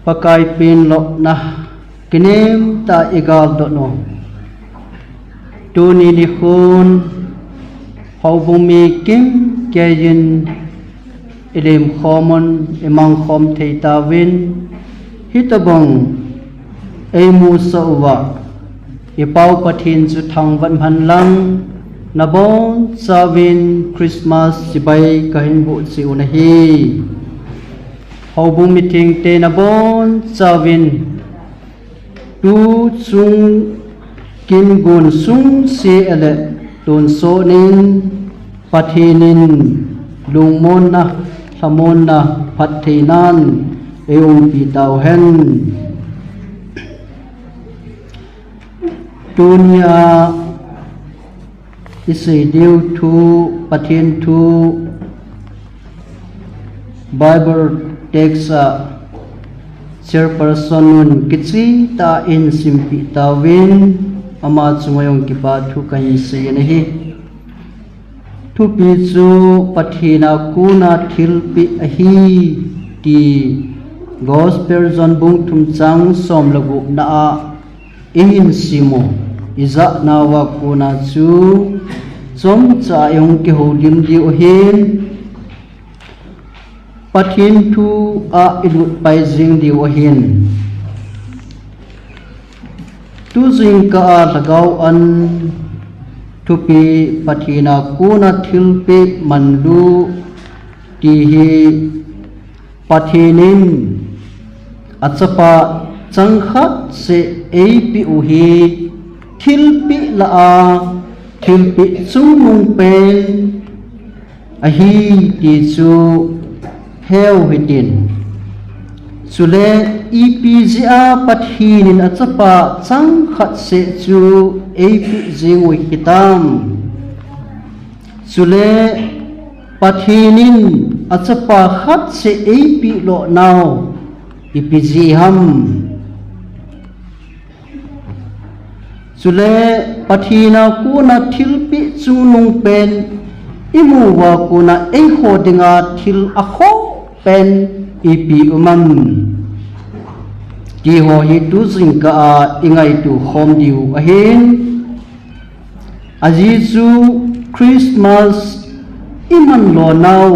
pakai pin lo na kinem ta igal do no tu ni ni khun hau bumi kim kayin idem khomon emang khom thei ta win hitabong emu sawa ipau pathin chu thang van han lang nabon savin Christmas sibai kahin bu siu na hi hau bumi ting te nabon savin tu sung kin gun sung si ele tun so nin pathinin lungmon na samon na pathinan eung pi tau hen dunia isi diu tu pathin tu Bible text chairperson nun kitsi ta in simpi ta win ama chungayong kipa thu kai se nahi thu pi chu pathina kuna thilpi ahi ti gospel zon bung thum chang som lagu na in simo iza nawa kuna chu som cha yong ki holim di ohin pathin thu a ilut pai jing di ohin tu jing ka lagaw an thupi pathina kuna thilpi manlu ti hi pathinin achapa changkhat se eipi uhi thilpi la a thilpi chungmung pen ahi ti chu heu hitin sule epga pathinin achapa changkhat se chu eipi jingui hitam sule pathinin achapa khat se eipi lo naw ipiji ham sule pathina kuna thilpi chunung pen imuwa kuna ei hodinga thil akho pen ipi umam ti ho hi tu jingka ingai tu khom diu ahin aji chu Christmas iman lo naw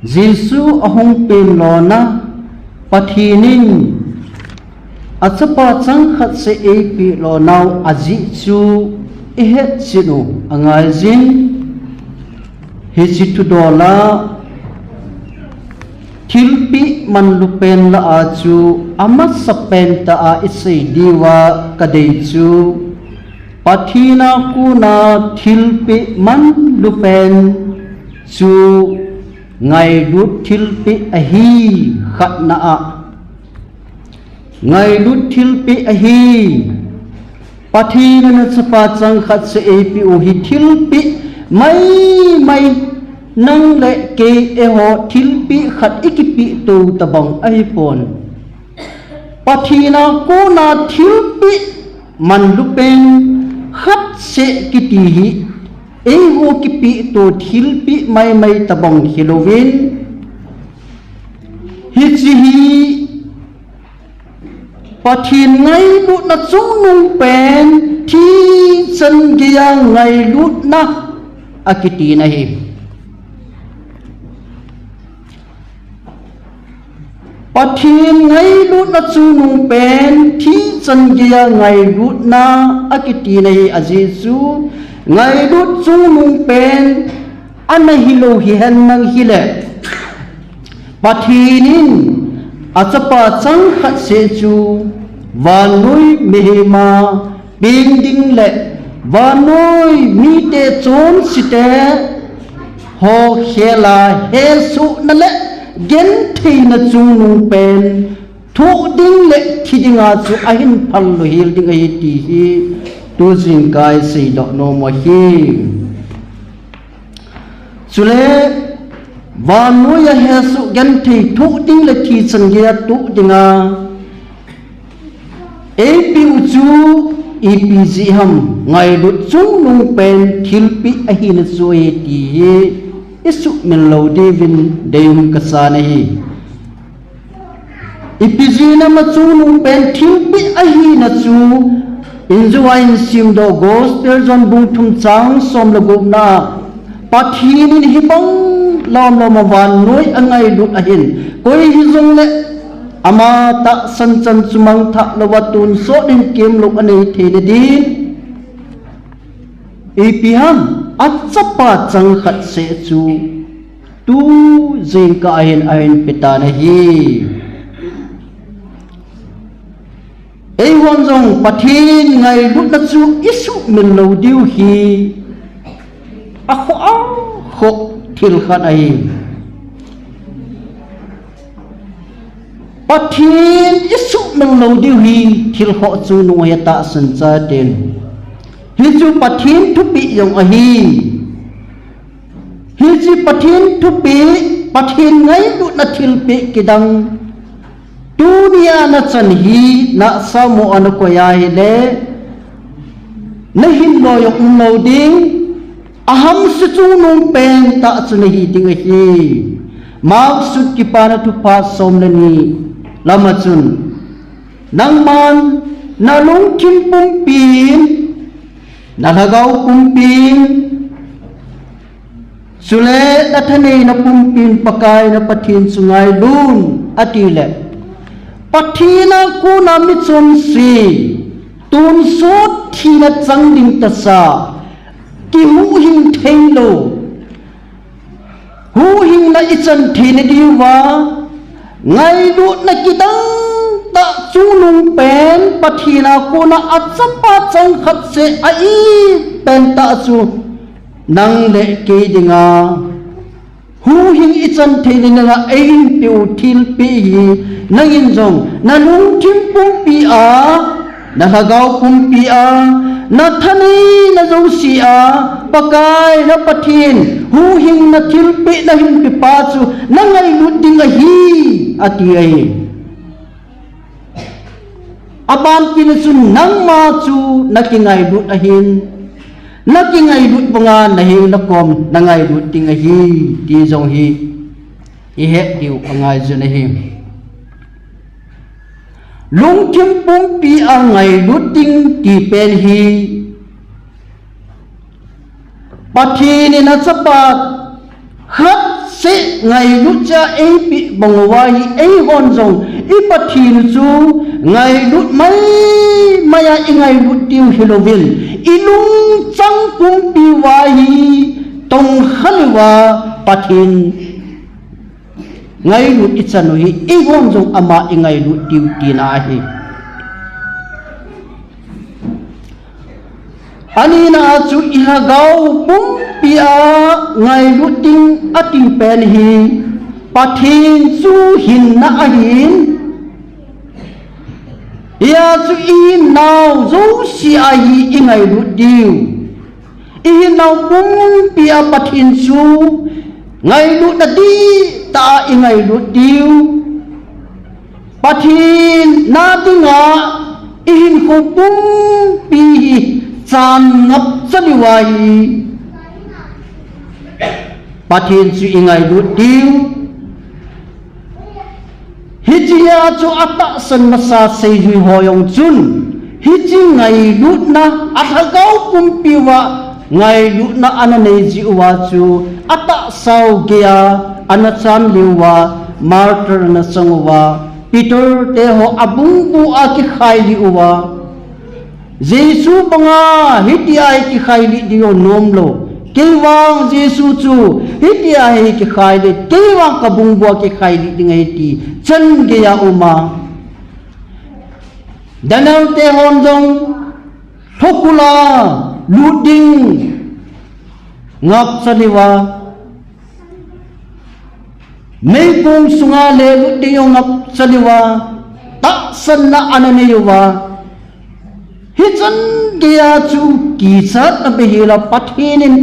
Jesu ahong pen lo na pathinin achapa changkhat se eipi lo naw aji chu ihet sinu angai jin hi chitu dola thilpi manlupen la a chu amat sapen ta a isei diwa kadei chu pathina kuna thilpi manlupen chu ngai lut thilpi ahi khatna a ngai lut thilpi ahi pathina na chapa changkhat se eipi u hi thilpi mai nang le ke eho thilpi khat ikipi tu tabang ai pon pathina kuna thilpi manlupen khat se kiti hi eho kipi tu thilpi mai tabang Halloween hi chi hi pathin ngai lut na chung nung pen thi chan gia ngai lut na akiti na hi pathin ngai lut na chung nung pen thi chan gia ngai lut na akiti na hi aji chu ngai lut chung nung pen ana hilo hi han nang hile pathinin achapa changkhat se chu vanui mehima binding le vanui mi te chon site ho khela he su na le gen thei na chung nung pen thu ding le thidinga chu ahin phal lo hil ding ai ti hi tu jing kai sei do no mo hi chule vanui ya he su gen thei thu ding le thi chan ge tu dinga epi uchu epg ham ngai lut chung nung pen thilpi ahin zoi ti isu min lo devin deum kasana hi ipizina machu nung pen thingpi ahi na chu injuain simdo gospel zon bung thum chang som lagup na pathinin hibang lam lam wan noi angai lut ahin koi hi zong le ama ta san chan chumang tha lawatun so din kem lok anei thele din ipiham achapa chang khat se chu tu jing ka ahin pitana hi ei hon jong pathin ngai lut na chu isu min lo diu hi a kho thil khat ai pathin isu min lo diu hi thil kho chu nu ya ta san cha ten hi chu pathin thu pi yong a hi chi pathin thu pi pathin ngai lut na thil pi kidang dunia na chan hi na samo an ko ya hi le na hin lo yok no ding aham se chu nung pen ta chu hi ding hi mak sut ki pa na thu pa som le ni lama chun nang man na lung kim pum pin na lagaw pum pin sule na thane na pum pin pakai na pathin sungai lun atile pathina ku na mi chom si tun so thina chang ding ta sa ki hu hing theng lo hu hing na ichan thine diwa ngai lu na kidang ta chunung pen pathina ku na achapa chang khat se ai pen ta chu nang le ke dinga hu hing ichan thine na ein piu thil pi hi nangin jong na lung kim pum pi a na hagaw pum pi a na thani na zo si a pakai na pathin hu hing na thil pi na hin pi pa chu na ngai lut ding a hi ati ai aban kin chu nang ma chu na ki ngai lut a hin na ki ngai lut banga na hi na kom na ngai lut ding a hi ti jong hi i he diu angai ju na hi lung kim pum pi a ngai lut ding ti pen hi pathini na chapat khat se ngai lut cha ei pi bangwai ei hon jong i pathin chu ngai lut mai maya i ngai lut tiu hilovil ilung chang pum pi wai tong khalwa pathin ngai lut ichan hi i hon jong ama i ngai lut tiu ti na hi ani na chu ihagaw pum pia ngai lut ting ating pen hi pathin chu hin na ahin ya chu i naw zo si ai i ngai lut diu i naw pum pia pathin chu ngai lut na di ta i ngai lut diu pathin na dinga i hin ko pum pi chan ngap chani wai pathin chu i ngai lut diu hijia chu ata san masa sei hui hoyong chun hiji ngai lut na athagaw pum piwa ngai lut na ananei ji wa chu ata sau gea anacham liwa martyr na sangwa peter te ho abung bu a ki khai li uwa jesu banga hitiai ki khai li dio nomlo kewang jesu chu hitiai ki khai li kewang kabung bu ki khai li dingai ti chan ge ya uma danal te hon jong thokula luding ngap saliwa mei kong sunga le luding ngap saliwa ta san na anane yuwa hichan gea chu ki sat na behila pathinin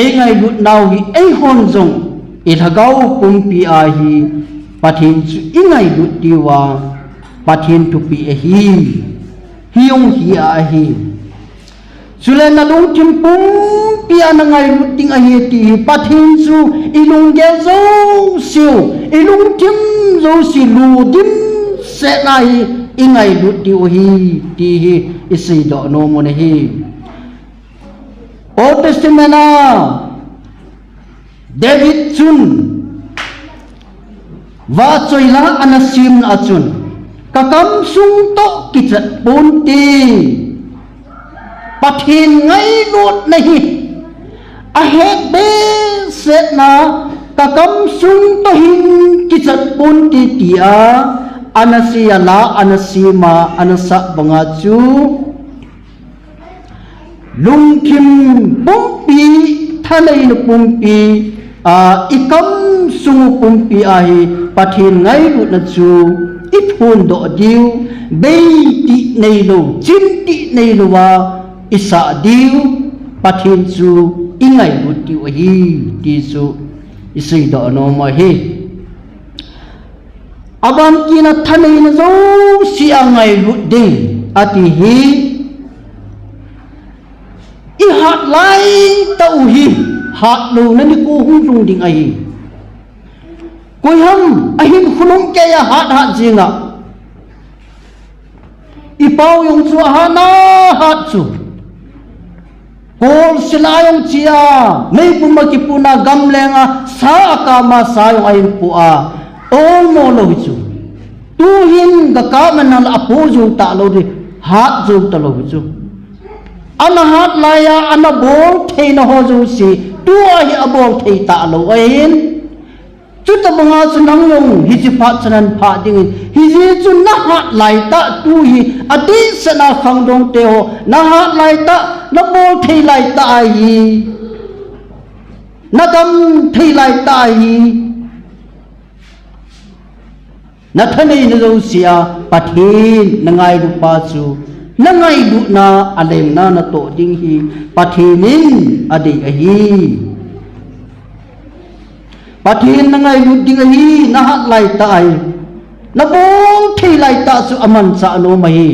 engai lut naw hi ei hon jong ilhagaw pumpi a hi pathin chu ingai lut diwa pathin tu pi a hi hiong hi a hi chule na lung kim pumpi a ngai lut ding a hi ti pathin chu ilung ge zo siu ilung kim zo si lu dim sẽ này ingai lut diu hi ti hi isi do no mo hi Old Testament David chun và choi la anasim na chun kakam sung to kichat pun ti pathin ngai lut nahi a het be set na kakam sung to hin kichat pun ti tia anasia la anasima anasa banga chu lung kim pumpi thalai no pumpi ikam sung pumpi ai pathin ngai lut na chu ithun do diu bei ti nei lo chin ti nei lo wa isa diu pathin chu ingai lut diu hi ti chu isi do no ma hi abam kina thanai na zo si angai lut ding ati hi i hat lai tau hi hat lu na ni ko hung rung ding ai koi ham ahim khunung ke ya hat jinga i pau yong chu ha na hat chu kol silayong chia nei puma ki puna gam lenga sa ka ma sa yong ai pu a ol mo lo chu tu hin ga ka manal apo ju ta lo di hat ju ta lo chu ana hat la ya ana bol thei na ho ju si tu ai abol thei ta lo ain chu ta banga chu nang yong hi chi pha chanan pha ding hi ji chu na hat lai ta tu hi ati sana khang dong te ho na hat lai ta na bol thei lai ta ai na gam thei lai ta ai na thani na zo sia pathin na ngai du pa chu na ngai du na alem na na to ding hi pathinin adi a hi pathin na ngai du ding a hi na hat lai ta ai na bol thei lai ta chu aman cha no ma hi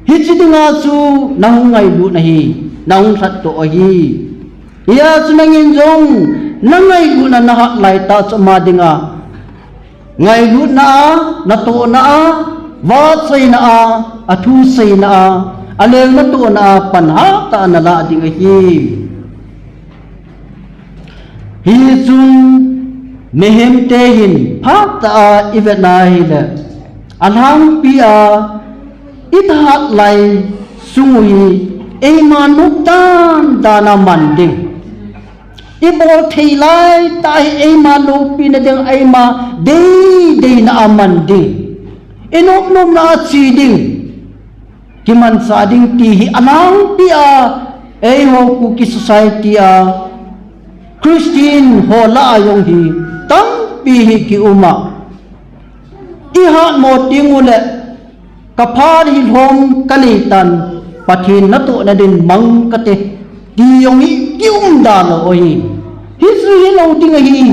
hi chi dinga chu na ngai du na hi na hung that to a hi ya chu na ngin jong na ngai du na hat lai ta chu ma dinga ngai lu na to na wa sei na athu sei na aleng na to na pan ha ta na la ding hi chun mehem te hin pha ta ivena hi le alhang pi it hat lai sungui e manuk tan dana manding ibol thei lai tai e ma lo pi na ding ai ma dei na aman ding inop nom na chi ding kiman sa ding ti hi anang pi e ho ku ki society Christian ho la yong hi tam pi hi ki uma i ha mo ting ule ka phar hi hom kalitan pathin na to na din mang ka te di yong hi kium da lo oi hi su hi lo ding hi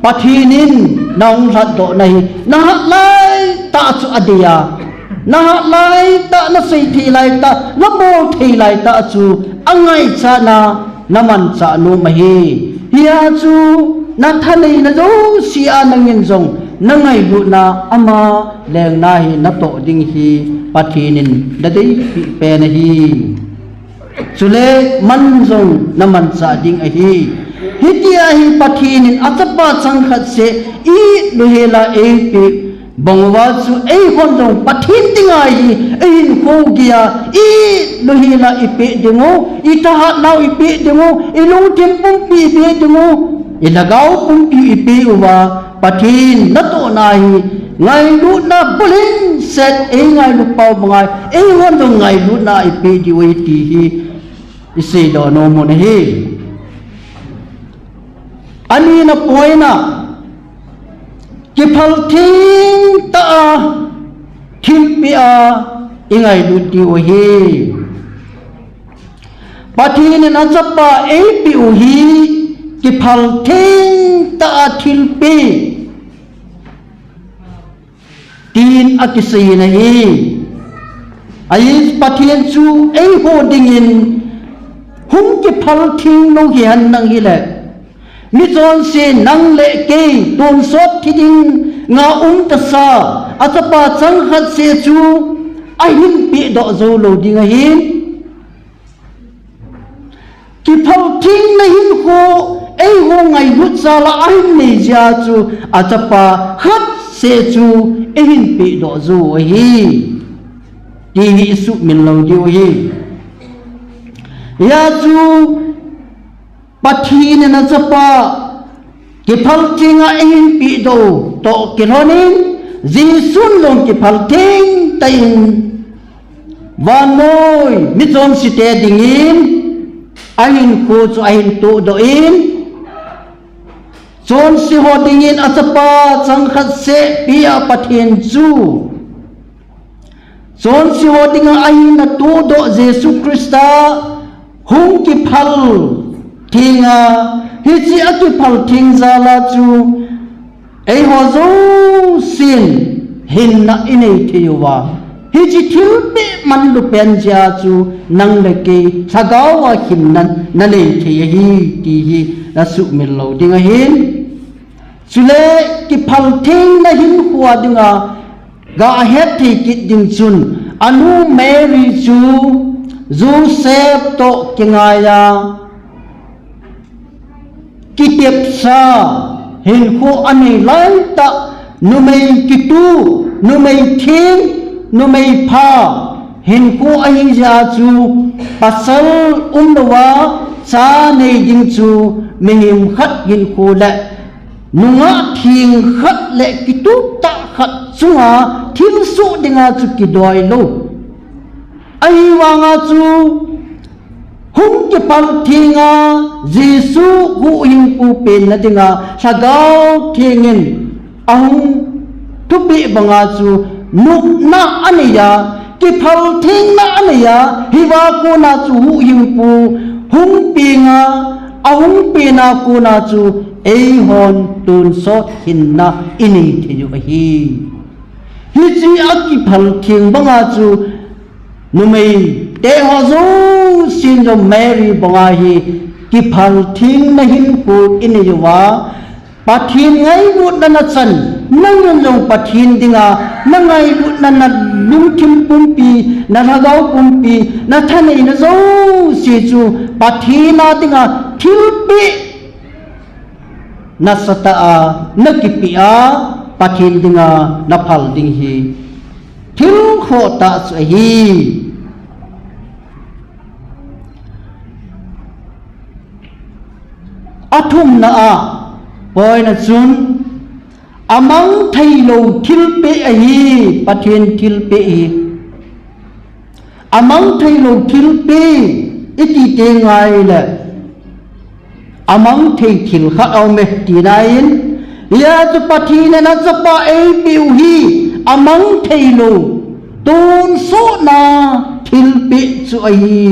pathinin naung hat do nai na lai ta chu adia na lai ta na sei thi lai ta na bol thi lai ta chu angai cha na naman cha no ma hi hiya chu na thanei na zo sia na ngin jong na ngai lu na ama leng na hi na to ding hi pathinin da dei pi pe na hi chule man jong naman cha ding a hi hitia hi pathinin atapa changkhat se i luhela e pi bongwa chu e hon jong pathin tingai hi ein ko gia i luhela i pe dingo i ta hat nau i pe dingo i long tim pum pi pe dingo i lagau pum pi i pe uwa pathin na to nai ngai lu na bulin set e ngai lu pau bangai e hon jong ngai lu na i pe di wei ti hi i se do no mo ne hi ani na poina ki phal thing ta thim pi ingai lu ti o hi pathin na chapa e pi o hi ki phal thing ta thil pi tin akisi na hi ai pathin chu e ho ding in hung ki phal thing no hi han nang hi le mi chon se nang le ke ton sot thi ding nga ta sa atapa chang khat se chu ai hin pi do zo lo ding hin ki phal thing na hin ko ei ho ngai lut sa la ai nei ja chu atapa khat se chu ei hin pi do zo hi ti hi su min lo di hi ya chu pathi ne na chapa ki phal thing a ei hin pi do to ki honin jisun long ki phal thing tain van noi mi chom si te ding in ahin ko chu ahin tu do in chon si ho ding in achapa chang khat se pia pathin chu chon si ho ding ahin na tu do jesu christa hung ki phal thinga hi chi atu phal thing za la chu ei ho zo sin hin na inei thiwa hi chi thil pe man lu pen ja chu nang le ke thagawa him nan na le the hi ti hi la su min lo ding a hin chule ki phal thing na hin huwa dinga ga het thi ki ding chun anu mary chu joseph to kingaya ki tep sa hin khu ani lai ta nu mei ki tu nu mei thing nu mei pha hin khu ai ja chu pasal umwa cha nei ding chu mehim khat hin khu la nunga thing khat le ki tu ta khat chunga thil su dinga chu ki doi lo ai wanga chu hung ki pal thinga jesu hu hin pu pen na dinga sagau thingin ahung tu bi banga chu nuk na aniya ki phal thing na aniya hiwa ko na chu hu hin pu hung pinga ahung pina ko na chu ei hon tun so hin na ini thiju hi hi chi aki phal thing banga chu numei te ho zo sin jo mary banga hi ki phal thing na hin pu ini wa pathin ngai mut na chan nang long pathin dinga nangai mut na lung thim pumpi na thagau pumpi na thane na zo si chu pathina dinga thilpi na sata a na kipi a pathin dinga na phal ding hi thil kho ta chu hi athum na a poi na chun amang thai lo thil pe a hi pathin thil pe hi amang thai lo thil pe iti te ngai la amang thai thil kha au me ti nain ya chu pathin na chapa ei piu hi amang thai lo ton so na thil pe chu ai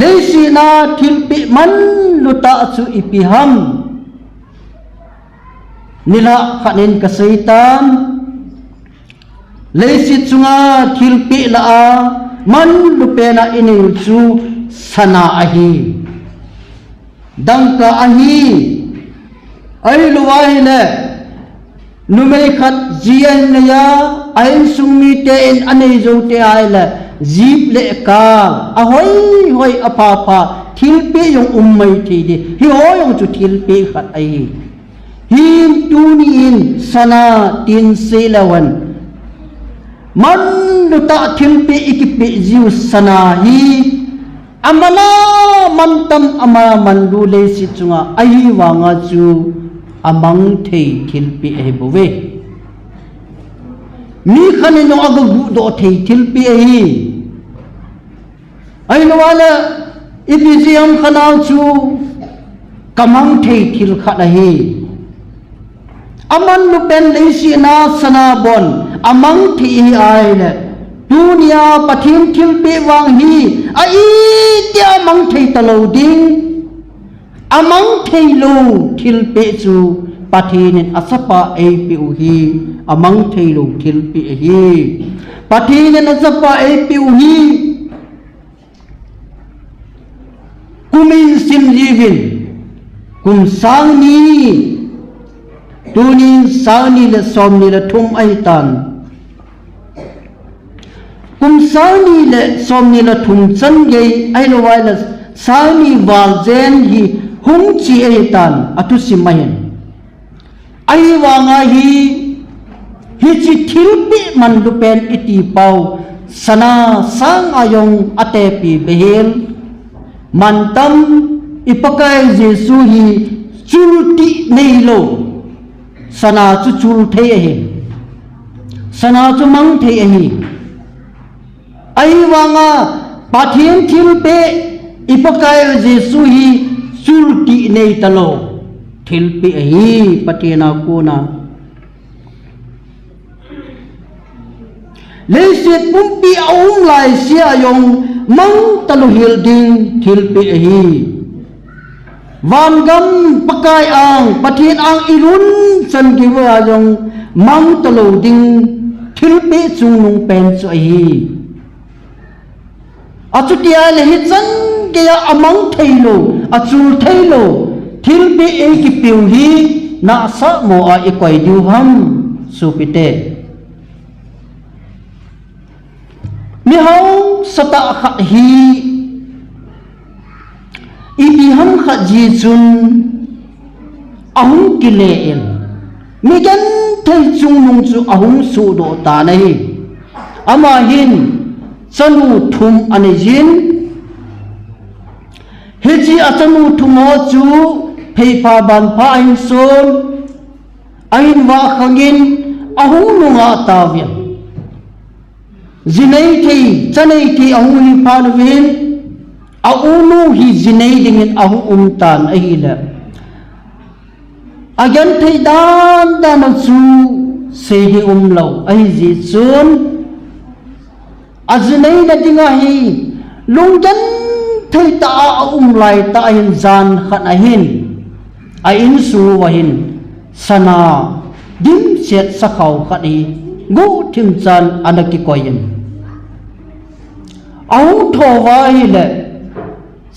leisi na thil pe man luta chu ipiham nila khanin ka saitan leisi chunga thil pe la a man lupena ini chu sana ahi dangka ahi ai luwai le numei khat jian ne ya ai sumi te in anei zo te ai le jeep le ka ahoi hoi apa pa thil pe yong ummai thi di hi ho yong chu thil pe khat ai him tunin sana tin selawan man luta thil pe ikipe jiu sana hi amana mantam ama mandu le si chunga ai wanga chu amang thei thil pe he bove mi khane no aga gu do thei thil pe hi ai no wala ipisiam khanau chu kamang thei thil khada hi aman lupen leisi na sana bon amang thi ai le dunia pathin thil pe wang hi ai tia mang thei talo ding amang thei lo thil pe chu pathin asapa ei pe hi amang thei lo thil pe hi pathin asapa ei pe hi kumin sim livin kum sang ni tunin sani le som ni le thum ai tan kum sani le som ni le thum chan ge ai lo wai le sani wal zen hi hung chi ai tan atu simahin ai wa nga hi chi thil pi man du pen iti pau sana sang ayong ate pi behel mantam ipakai Jesu hi chulti nei lo sana chu chul thei hi sana chu mang thei hi ai wanga pathian thil pe ipakai Jesu hi chulti nei talo thil pe hi patina kuna leiset pumpi aum lai sia yong mang talu hil ding thil pe hi van gam pakai ang pathin ang irun san kiwa yong mang talu ding thil pe chung nung pen chu hi achutia le hi chan ke amang thailo achul thailo thil pe e ki piu hi na sa mo a ikwai du ham supite mi hau sata khat hi ibi ham khat ji chun ahum kile el mi gan thai chung nung chu ahum su do ta nei ama hin chanu thum ane jin heji achanu thumo chu pheipa ban pha in son ain wa khangin ahum nunga tawian zinai thei chanai thi ahu hi phanwin aunu hi zinai dingin ahu tan ahila agan thei dan chu sehi lo ai ji chun azinai na dinga hi lungjan thei ta lai ta hin zan khat ahin a in su wahin sana dim set sakhau khadi gu thim chan anaki koyin au tho wai le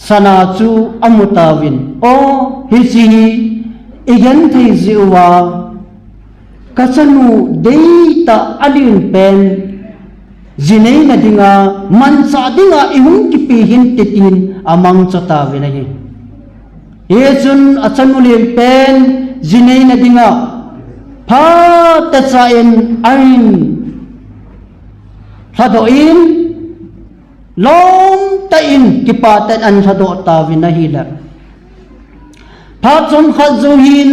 sana chu amutawin o hisi igen thei ziwa kasanu deita alin pen zinai na dinga mansa dinga ihum ki pi hin titin amang chota vinai yechun achanulin pen zinai na dinga pha ta chain ain thadoin lom ta in kipatan an thado ta vinai la pha chon khazuhin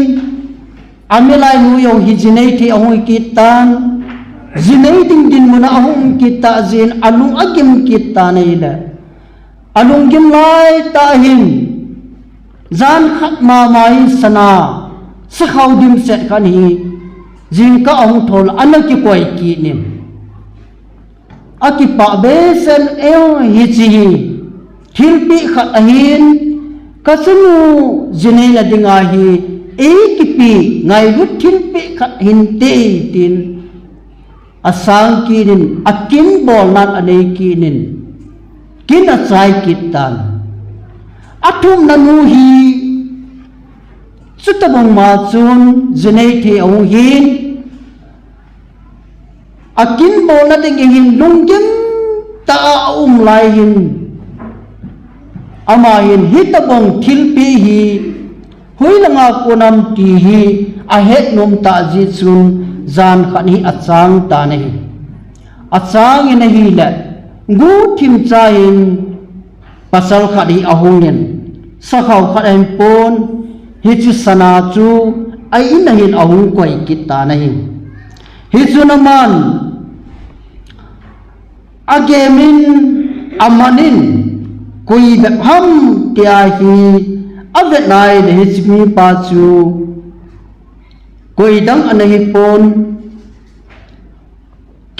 amelai nu yong hi zinai thi ahoi kitan zinai ding din muna ahum kita zin alung agim kita nei la alung gim lai ta hin zan khat ma mai sana sakhau dim set kan hi jing ka ong thol anaki koi ki nim aki pa besen eo hi chi thil pi khat ahin kasunu zinai la dinga hi e ki pi ngai gut thil pi khat hin te tin asang kinin akin bol nat anei kinin kin achai kitan athum nanu hi sutabong ma chun zinai the au hin akin bol na ding hin lunggim ta lai hin ama hin hitabong thilpi hi huilanga konam ti hi a het nom ta ji chun zan khan hi achang ta nei achang in hi la gu thim cha in pasal khadi ahungen sakhau khaden pon hi chu sana chu ai in hin ahung koi kita nei hi chu naman agemin amanin koi be ham tia hi avet nai le hi chmi pa chu koi dang anahi pon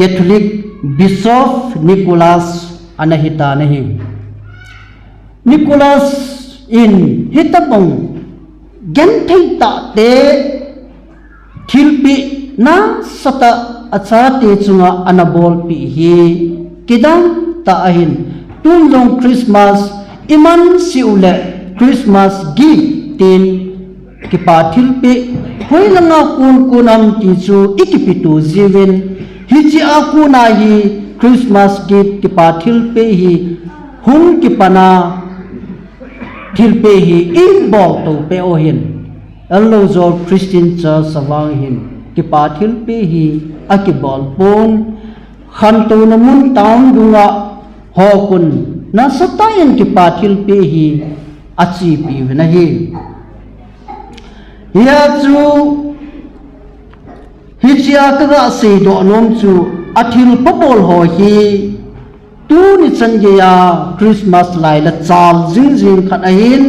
Catholic Bishop Nicholas anahita nahi Nicholas in hitabong gen thei ta te thilpi na sata acha te chunga anabol pi hi kidang ta ahin tunjong Christmas iman siule Christmas gift tin kipa thilpi hoi langa kun am ti chu ikipitu jiven hi chi a kuna hi Christmas gift ki pathil pe hi hung ki pana thil pe hi in bol to pe o hin allo zo Christian church sawang hin ki pathil pe hi akibol pon khan to na mun taung dunga ho kun na satayin ki pathil pe hi achi pi na hi ya chu hi chia ka se do nom chu athil popol ho hi tu ni chan ge ya Christmas lai la chal jing jing khat a hin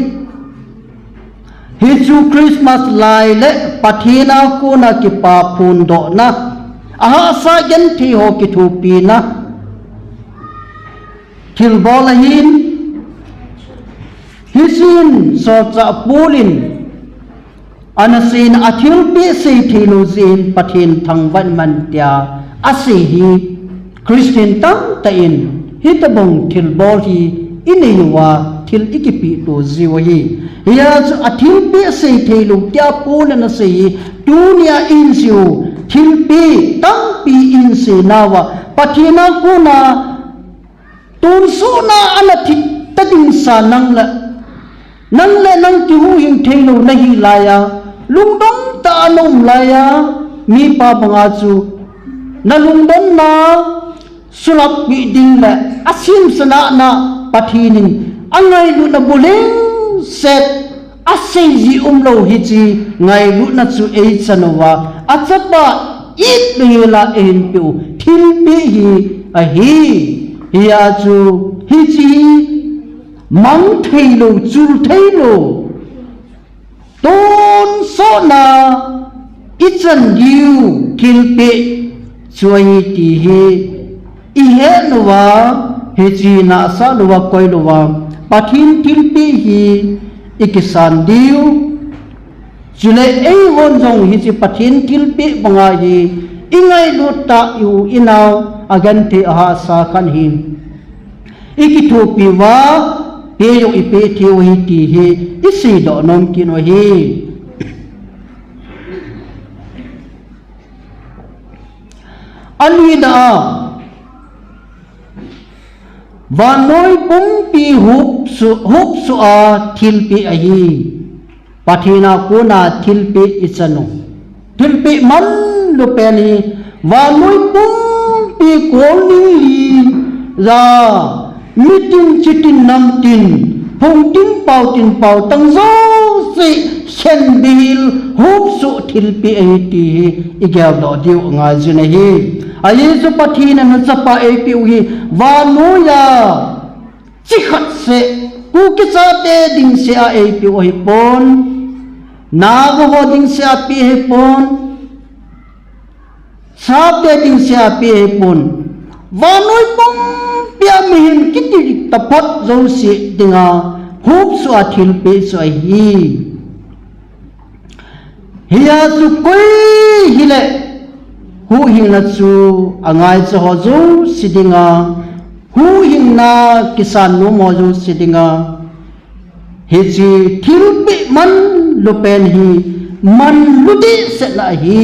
hi chu Christmas lai le pathina ko na ki pa phun do na aha sa gen thi ho ki thu pi na thil bol a hin hi sin so cha pulin anasin athil pi se thilu zin pathin thang van man tia ase hi Christian tam ta in hitabong thil bol hi ineywa thil ikipi to ziwa hi ya chu athil pi se thilu tia pulana se dunia in siu thil pi tam pi in se nawa pathina kuna tun su na anathi tading sa nang le nang ki hu hing thelo nahi laya lungdong ta anom laya mi pa banga chu na lungdong na sulap bi ding le asim sana na pathinin angai lu na buleng set asei ji umlo hi chi ngai lu na chu e chanowa achapa it la en pu thil bi hi a hi ya chu hi chi mang thelo chul thelo ton so na ichan diu thil pe chuai ti hi i he nuwa he chi na sa nuwa koi nuwa pathin thil pe hi ikisan diu chule ei won jong hi chi pathin thil pe banga hi ingai lu ta yu inaw agan the aha sa kan hi ikithu pi wa pe yo ipe thiu hi ti hi isi do nom kin wa hi ani da wa noi pum pi hup su a thil pi a hi pathina ko na thil pi ichano thil pi man lu pe ni wa noi pum pi ko ni ra meeting chitin nam tin phong tin pau tang zo si sen bil hup su thil pi a ti igaw do diu nga jina hi ai su pathina na chapa e pi hi wa no ya chi khat se ku ki cha te ding se a e pi hi pon na go ho ding se a pi hi pon sa te ding se a pi hi pon wa noi pom pia mi hin kiti tapot zo si dinga hup su a thil pi su a hi hiya su koi hile hu hin na chu angai cho ho zo sidinga hu hin na kisan no mo zo sidinga he chi thil pi man lu pen hi man lu di se la hi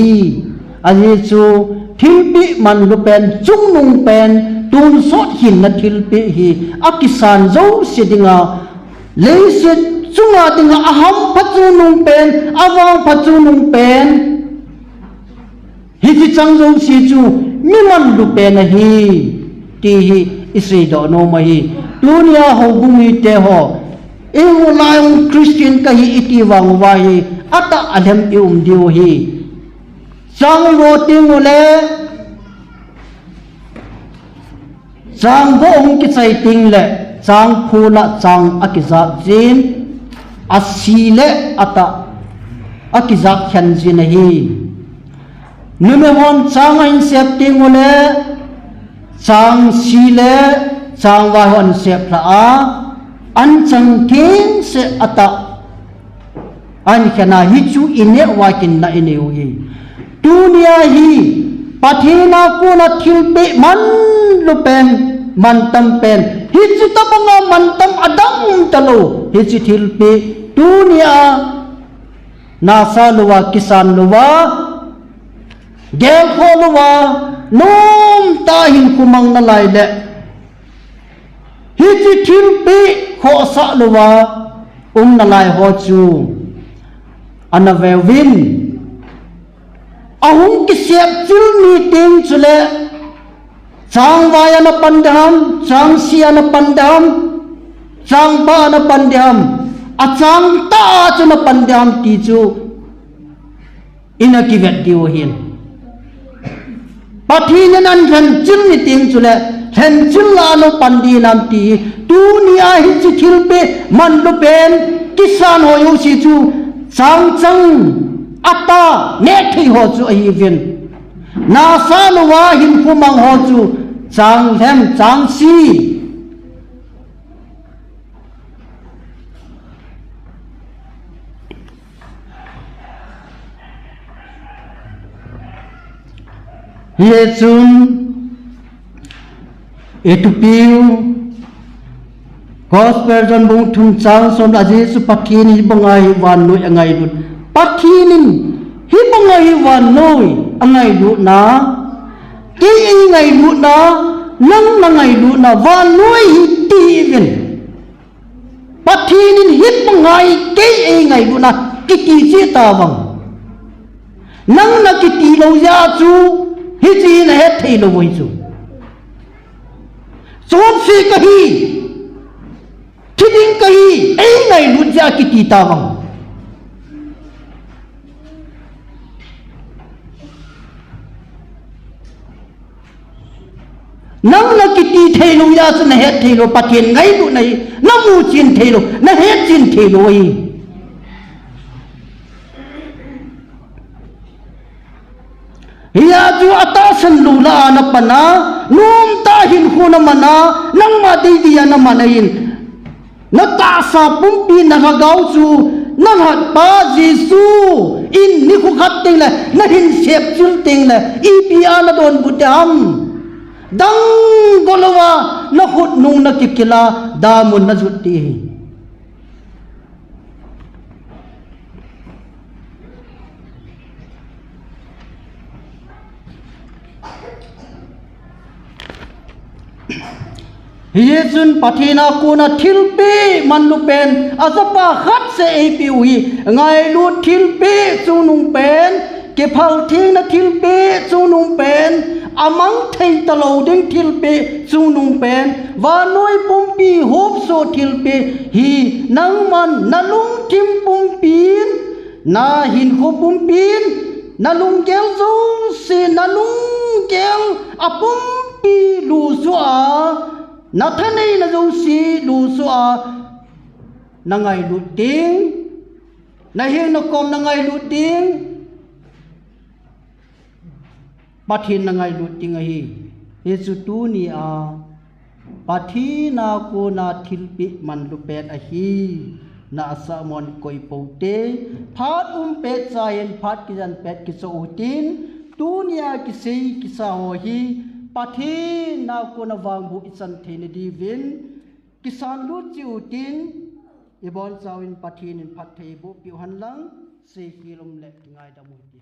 ani chu thil pi man lu pen chung nung pen tun sot hin na thil pi hi a kisan zo sidinga le se chunga dinga aham phachu nung pen awang phachu nung pen hi chi chang zo si chu mi man lu pen hi ti hi isi do no ma hi dunia ho bumi te ho e ho lai Christian ka hi iti wang wa hi ata adem diu hi chang ro ting le chang bo ong ki chai ting le chang phula chang akiza jin asile ata akiza khan jin hi nume hon chang in sep ting le chang sile chang wa hon sep la a an chang ting se ata an khana hi chu ine wa kin na ine hi dunia hi pathina ko na thil pe man lu pen man tam pen hi chu ta banga man tam adang talo hi chi thil pe dunia nasa luwa kisan luwa gel kho luwa nom ta hin kumang na lai le hi chi thil pi kho sa luwa na lai ho chu anavewin ahung ki siap chul meeting chule chang vaya na pandam chang sia na pandam chang ba na pandam achang ta chu na pandam ti chu ina ki vet diu hin pathin nan ran chul meeting chule hen chul la no pandi nam ti dunia hi chi thil pe man lu pen kisan ho yu si chu chang chang ata ne thi ho chu ai vin na sa lu wa hin pu mang ho chu chang hem chang si ye chun etupiu gospel jon bung thum chang som la jesu pathin hi bangai wan noi angai lut pathinin hi bangai wan noi angai lut na ki ngai lut na nang na ngai lut na wan noi hi ti vin pathinin hi bangai ki ngai lut na ki ti chi ta wang nang na ki ti lo ya chu hi chi na he thei lo voi chu chon si kahi thiding kahi ei ngai lut ja ki ti ta wang nang na ki ti thei lo ya chu na he thei lo pathin ngai lu nai na mu chin thei lo na he chin thei lo ai hiya ju ata san lu la na pana num ta hin khu na mana nang ma di dia na manain na ta sa pum pi na ga gau chu na hat pa jesu in ni khu khat ting la na hin sep chul ting la i pi ala don budam dang golowa na khut nung na kikila da mun na jutti Yesun pathina kuna thilpi manlupen azapa khat se api ui ngai lu thilpi chunung pen ke phal thing na thilpi chunung pen amang thei talo ding thilpi chunung pen wa noi pumpi hop so thilpi hi nang man nalung tim pumpin na hin khu pumpin nalung gel zo se nalung gel apumpi lu so a na thanei na zo si lu so a na ngai lu ting na he na kom na ngai lu ting pathin na ngai lu ting a hi yesu tu ni a pathina ko na thilpi man lu pet a hi na asamon koi pote phat pet sayen phat kijan pet ki so utin dunia ki sei ki sa ho hi pathin na ko na wang bu isan thene divin kisan lu chi utin ibon sawin pathin in phat thei bu pi han lang se kilom le ngai da mu ti